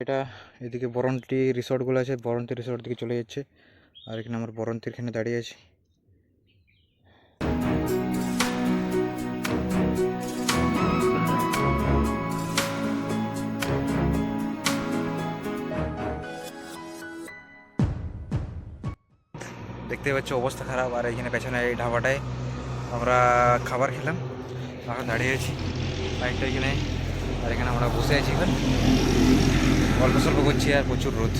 এটা এদিকে বরন্তি রিসর্টগুলো আছে, বরন্তি রিসর্ট দিকে চলে যাচ্ছে। আর এখানে আমরা বরন্তির এখানে দাঁড়িয়ে আছি। দেখতে পাচ্ছ অবস্থা খারাপ। আর এখানে পেছনে এই ধাবাটায় আমরা খাবার খেলাম, এখন দাঁড়িয়ে আছি বাইকটা এখানে। আর এখানে আমরা বসে আছি, এখন গল্প সল্প করছি আর প্রচুর রোদ।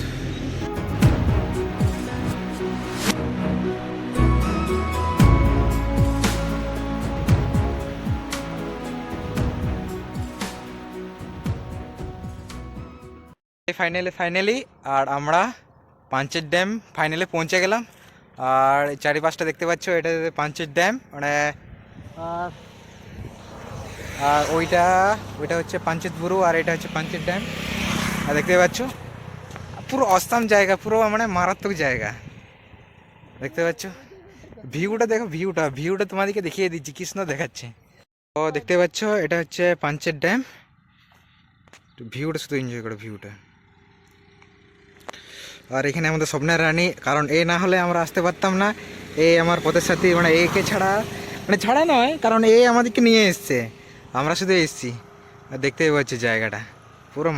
ফাইনালি আর আমরা পাঞ্চের ড্যাম ফাইনালি পৌঁছে গেলাম। আর চারিপাশটা দেখতে পাচ্ছ, এটা পাঞ্চের ড্যাম মানে। আর ওইটা হচ্ছে পাঞ্চেত বুরু, আর এটা হচ্ছে পাঞ্চের ড্যাম। আর দেখতে পাচ্ছ পুরো অসাম জায়গা, পুরো মানে মারাত্মক জায়গা। দেখতে পাচ্ছ ভিউটা, দেখো ভিউটা তোমাদেরকে দেখিয়ে দিচ্ছি, কৃষ্ণ দেখাচ্ছে। তো দেখতে পাচ্ছ এটা হচ্ছে পাঞ্চের ড্যাম। ভিউটা শুধু এনজয় করো, ভিউটা। আর এখানে আমাদের স্বপ্নের রানী, কারণ এ না হলে আমরা আসতে পারতাম না। এ আমার পথের সাথী, মানে একে ছাড়া মানে ছাড়া নয়, কারণ এ আমাদেরকে নিয়ে এসছে, আমরা শুধু এসছি। আর দেখতেই পাচ্ছি জায়গাটা পুরো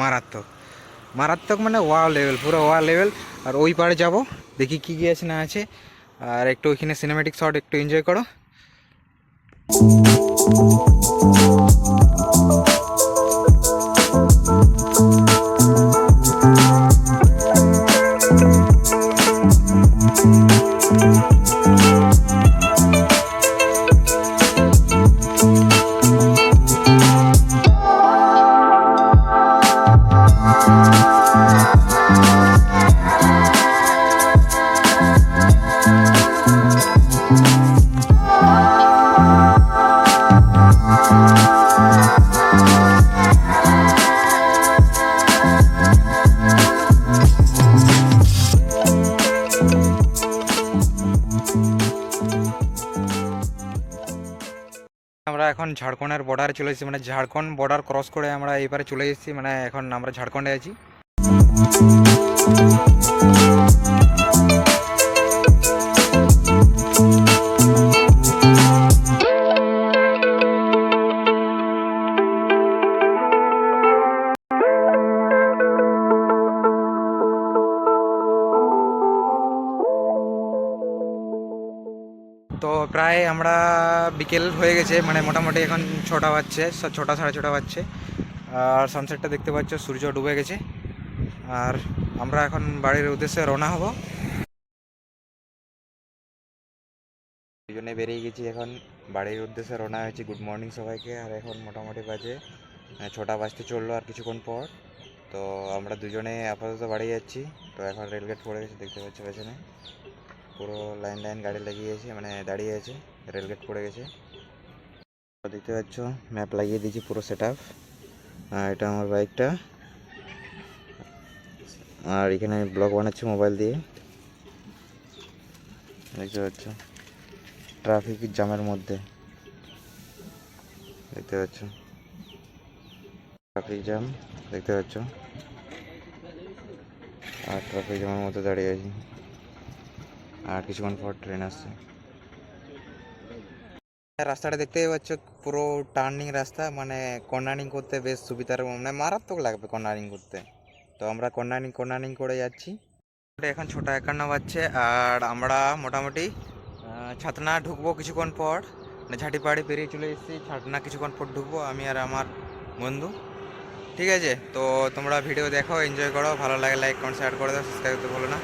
মারাত্মক মানে ওয়াও লেভেল, পুরো ওয়াও লেভেল। আর ওই পারে যাব, দেখি কী কী আছে না আছে। আর একটু ওইখানে সিনেমেটিক শট একটু এনজয় করো। আমরা এখন ঝাড়খণ্ডের বর্ডারে চলে এসেছি, মানে ঝাড়খণ্ড বর্ডার ক্রস করে আমরা এইবারে চলে এসেছি, মানে এখন আমরা ঝাড়খণ্ডে আছি। তো প্রায় আমরা বিকেল হয়ে গেছে, মানে মোটামুটি এখন 6টা বাজছে, 6টা সাড়ে 6টা বাজছে। আর সানসেটটা দেখতে পাচ্ছ, সূর্য ডুবে গেছে। আর আমরা এখন বাড়ির উদ্দেশ্যে রওনা হব। দুজনে বেরিয়ে গেছি, এখন বাড়ির উদ্দেশ্যে রওনা হয়েছি। গুড মর্নিং সবাইকে। আর এখন মোটামুটি বাজে 6টা বাজতে চললো আর কিছুক্ষণ পর। তো আমরা দুজনে আপাতত বাড়ি যাচ্ছি। তো এখন রেলগেট পড়ে গেছে, দেখতে পাচ্ছ পেছনে পুরো লাইন গাড়ি লাগিয়েছে, মানে দাঁড়িয়ে আছে, রেলগেট পড়ে গেছে। দেখতে পাচ্ছ ম্যাপ লাগিয়ে দিয়েছি পুরো সেট আপ। আর এটা আমার বাইকটা। আর এখানে ব্লগ বানাচ্ছি মোবাইল দিয়ে, দেখতে পাচ্ছ ট্রাফিক জ্যামের মধ্যে, দেখতে পাচ্ছ ট্রাফিক জ্যাম, দেখতে পাচ্ছ। আর ট্রাফিক জ্যামের মধ্যে দাঁড়িয়ে আছি। আর কিছুক্ষণ পর ট্রেন আসছে। রাস্তাটা দেখতেই পাচ্ছ, পুরো টার্নিং রাস্তা, মানে কর্নারিং করতে বেশ সুবিধার, মানে মারাত্মক লাগবে কর্নারিং করতে। তো আমরা কর্নারিং করে যাচ্ছি। এখন 6:51 বাজছে। আর আমরা মোটামুটি ছাতনা ঢুকবো কিছুক্ষণ পর, মানে ঝাঁটিপাড়ি পেরিয়ে চলে এসেছি। ছাতনা কিছুক্ষণ পর ঢুকবো আমি আর আমার বন্ধু, ঠিক আছে। তো তোমরা ভিডিও দেখো, এনজয় করো, ভালো লাগে লাইক কমেন্ট শেয়ার করে দাও, সাবস্ক্রাইব করতে ভুলো না।